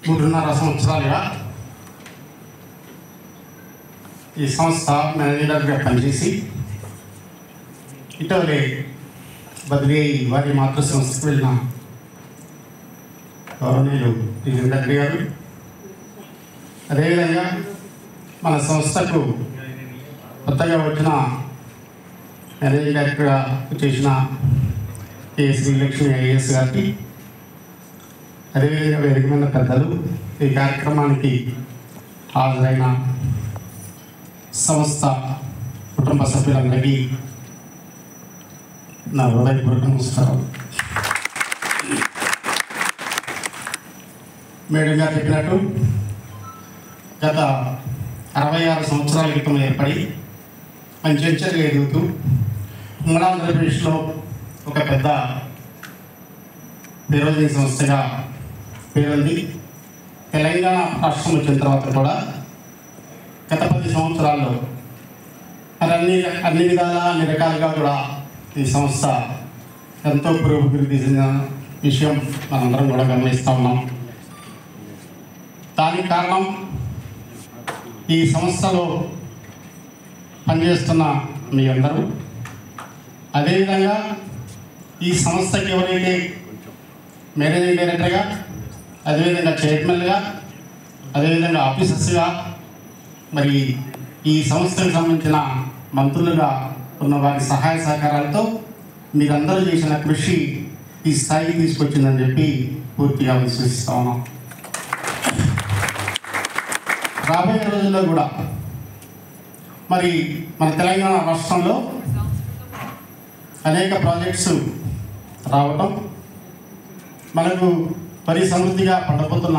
3.5 సంవత్సరాలుగా ఈ సంస్థ మేనేజర్గా పనిచేసి ఇటీవలే బదిలీ వారి మాతృ సంస్థకు వెళ్ళిన గౌరవనీయులు జితేందర్ గారు, అదేవిధంగా మన సంస్థకు కొత్తగా వచ్చిన మేనేజింగ్ డైరెక్టర్గా చేసిన కే శ్రీలక్ష్మి ఐఏఎస్ గారికి, అదేవిధంగా వేదికమైన పెద్దలు, ఈ కార్యక్రమానికి హాజరైన సంస్థ కుటుంబ సభ్యులందరికీ నా హృదయపూర్వక నమస్కారం. మేడం గారు చెప్పినట్టు గత 66 సంవత్సరాల క్రితం ఏర్పడి మంచిగా ఎదుగుతూ ఉమ్మడి ఆంధ్రప్రదేశ్లో ఒక పెద్ద పేరోజీ సంస్థగా పేరుంది. తెలంగాణ రాష్ట్రం వచ్చిన తర్వాత కూడా గత 10 సంవత్సరాల్లో అన్ని విధాలా అన్ని రకాలుగా కూడా ఈ సంస్థ ఎంతో పురోభివృద్ధి చెందిన విషయం మనందరం కూడా గమనిస్తూ ఉన్నాం. దానికి కారణం ఈ సంస్థలో పనిచేస్తున్న మీ అందరూ, అదేవిధంగా ఈ సంస్థకి ఎవరైతే మేనేజింగ్ డైరెక్టర్గా, అదేవిధంగా చైర్మన్గా, అదేవిధంగా ఆఫీసర్స్గా, మరి ఈ సంస్థకు సంబంధించిన మంత్రులుగా ఉన్న వారి సహాయ సహకారాలతో మీరందరూ చేసిన కృషి ఈ స్థాయికి తీసుకొచ్చిందని చెప్పి పూర్తిగా విశ్వసిస్తూ ఉన్నాం. రాబోయే రోజుల్లో కూడా మరి మన తెలంగాణ రాష్ట్రంలో అనేక ప్రాజెక్ట్స్ రావటం మనకు వరి సమృద్ధిగా పండబోతున్న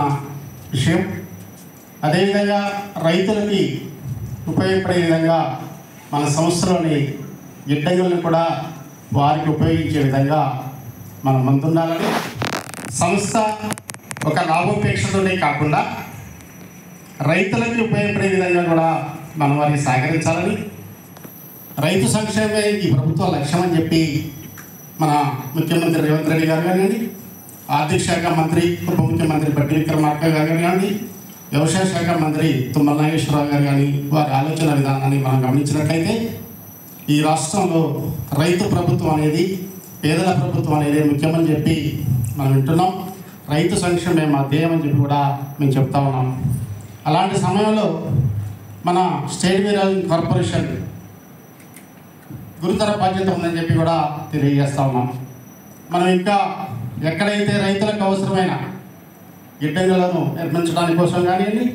విషయం, అదేవిధంగా రైతులకి ఉపయోగపడే విధంగా మన సంస్థలోని గిడ్డంగులను కూడా వారికి ఉపయోగించే విధంగా మనం ముందుండాలని, సంస్థ ఒక లాభోపేక్షతోనే కాకుండా రైతులకి ఉపయోగపడే విధంగా కూడా మనం వారికి సహకరించాలని, రైతు సంక్షేమే ఈ ప్రభుత్వ లక్ష్యం అని చెప్పి మన ముఖ్యమంత్రి రేవంత్ రెడ్డి గారు కానివ్వండి, ఆర్థిక శాఖ మంత్రి ఉప ముఖ్యమంత్రి బట్టి విక్రమార్క గారు కానివ్వండి, వ్యవసాయ శాఖ మంత్రి తుమ్మల నాగేశ్వరరావు గారు కానీ వారి ఆలోచన విధానాన్ని మనం గమనించినట్లయితే ఈ రాష్ట్రంలో రైతు ప్రభుత్వం అనేది, పేదల ప్రభుత్వం అనేది ముఖ్యమని చెప్పి మనం వింటున్నాం. రైతు సంక్షేమే మా ధ్యేయం అని చెప్పి కూడా మేము చెప్తా ఉన్నాం. అలాంటి సమయంలో మన స్టేట్ మినరల్ కార్పొరేషన్ గురుతర బాధ్యత ఉందని చెప్పి కూడా తెలియజేస్తూ ఉన్నాం. మనం ఇంకా ఎక్కడైతే రైతులకు అవసరమైన గిడ్డంగులను నిర్మించడానికి కోసం కానివ్వండి,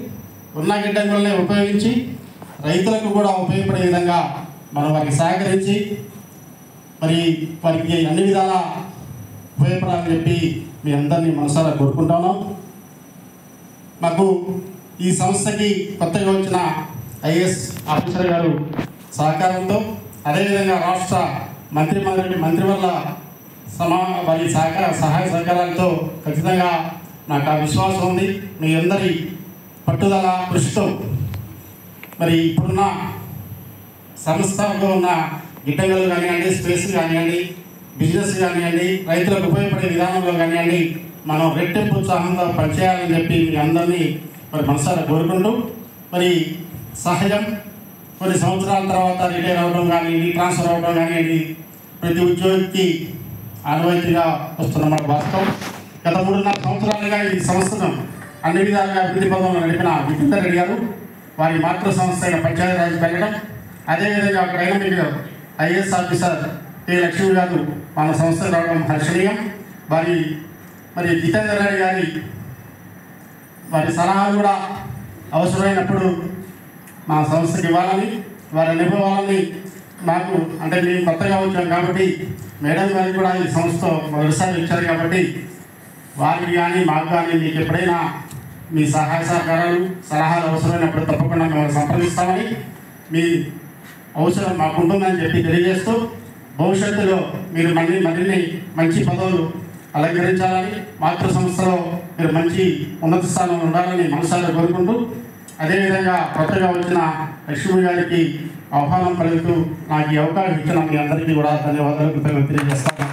ఉన్న గిడ్డంగులనే ఉపయోగించి రైతులకు కూడా ఉపయోగపడే విధంగా మనం వారికి సహకరించి మరి వారికి అన్ని విధాలా ఉపయోగపడాలని చెప్పి మీ అందరినీ మనసారా కోరుకుంటున్నాం. మాకు ఈ సంస్థకి కొత్తగా వచ్చిన ఐఏఎస్ ఆఫీసర్ గారు సహకారంతో, అదేవిధంగా రాష్ట్ర మంత్రివర్ల వారి సహాయ సహకారాలతో ఖచ్చితంగా నాకు ఆ విశ్వాసం ఉంది. మీ అందరి పట్టుదల కృషితో మరి ఇప్పుడున్న సంస్థలో ఉన్న గిడ్డంగులు కానివ్వండి, స్పేస్ కానివ్వండి, బిజినెస్ కానివ్వండి, రైతులకు ఉపయోగపడే విధానంలో కానివ్వండి మనం రెట్టింపు ఉత్సాహంగా పనిచేయాలని చెప్పి మీ అందరినీ మరి మనసారా కోరుకుంటూ, మరి సహజం కొన్ని సంవత్సరాల తర్వాత రిటైర్ అవ్వడం కానివ్వండి, ట్రాన్స్ఫర్ అవ్వడం కానివ్వండి ప్రతి ఉద్యోగికి ఆనవాయితీగా వస్తున్నమాట వాస్తవం. గత 3.5 సంవత్సరాలుగా ఈ సంస్థను అన్ని విధాలుగా అభివృద్ధి పదంలో నడిపిన జితేందర్ రెడ్డి గారు వారి మాతృ సంస్థ అయిన పంచాయతీరాజ్ వెళ్ళడం, అదేవిధంగా ఒక డైనమిక్ ఐఏఎస్ ఆఫీసర్ కే లక్ష్మి గారు మన సంస్థకు రావడం హర్షణీయం. మరి జితేందర్ రెడ్డి గారి వారి సలహాలు కూడా అవసరమైనప్పుడు మా సంస్థకి ఇవ్వాలని, వారి అనుభవాలని నాకు అంటే మేము కొత్తగా వచ్చాం కాబట్టి మేడం గారికి కూడా ఈ సంస్థ మొదటిసారి ఇచ్చారు కాబట్టి వారికి కానీ మాకు కానీ మీకు ఎప్పుడైనా మీ సహాయ సహకారాలు సలహాలు అవసరమైనప్పుడు తప్పకుండా మిమ్మల్ని సంప్రదిస్తామని, మీ అవసరం మాకుంటుందని చెప్పి తెలియజేస్తూ భవిష్యత్తులో మీరు మరిన్ని మంచి పదవులు అలంకరించాలని, మాతృ సంస్థలో మీరు మంచి ఉన్నత స్థానంలో ఉండాలని మనసారా కోరుకుంటూ, అదేవిధంగా కొత్తగా వచ్చిన లక్ష్మి గారికి ఆహ్వానం పలుకుతూ నాకు ఈ అవకాశం ఇచ్చిన మీ అందరికీ కూడా ధన్యవాదాలు తెలియజేస్తాను.